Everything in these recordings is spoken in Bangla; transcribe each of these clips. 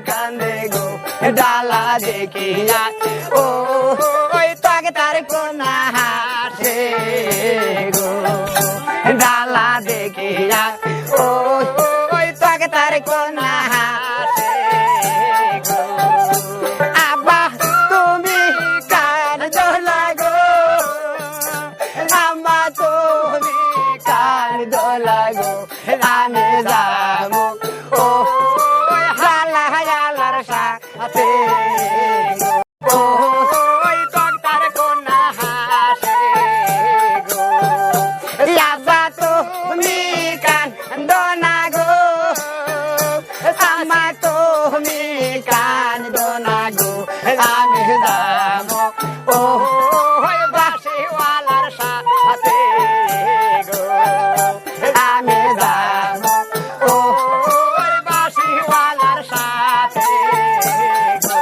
কান্দে গো ডালা দেখিয়া ও ওই তাকে তার কোনা হাসে গো ডালা দেখিয়া ও ওই তাকে তার কোনা হাসে গো আব্বা তুমি কার দোলা গো আম্মা তুমি কার দোলা গো আমি যাবো ও হালা হালার সাথে ও ওই তার কোনা হাসে গো আব্বা তুমি কার দোনা গো আম্মা তুমি কার দোনা গো আমি যাবো ও বাসিওয়ালার সাথে গো আমি যাবো ও বাসিওয়ালার সাথে গো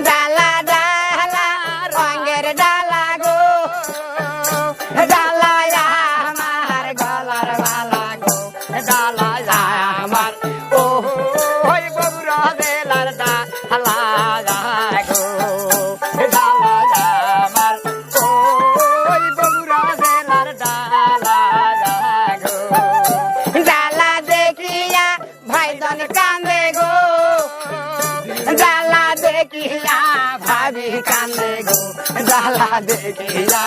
ডালা ডালা রঙের ডালা গো ডালা আমার গলার মালা গো ডালা আমার ও ওই বগুড়া জেলার ডালা গো ডালা আমার ও ওই বগুড়া জেলার ডালা গো ডালা দেখিয়া ভাইজন কান্দে গো ডালা দেখিয়া ভাবি কান্দে গো ডালা দেখিয়া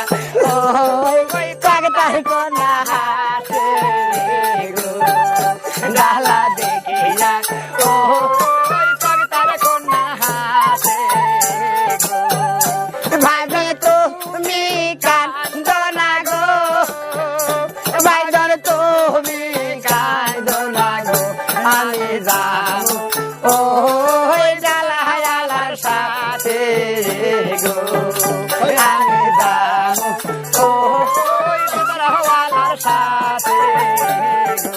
ওই তার কোনা হাসে গো ডালা দেখিয়া ওই তার কোনা হাসে গো ভাবি তুমি কান্দনা গো ভাইজন তুমি কান্দনা গো আমি যাবো ওই ডালা হালার সাথে গো আমি যাবো ওই হালার সাথে গো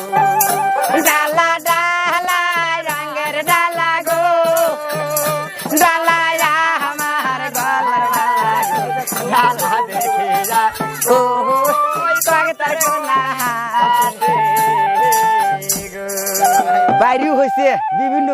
ডালা ডালা রঙের ডালা গো ডালা আমার গলার মালা গো ডালা দেখিয়া ওই তার কোনা হাসে গো বাইরেও হয়েছে বিভিন্ন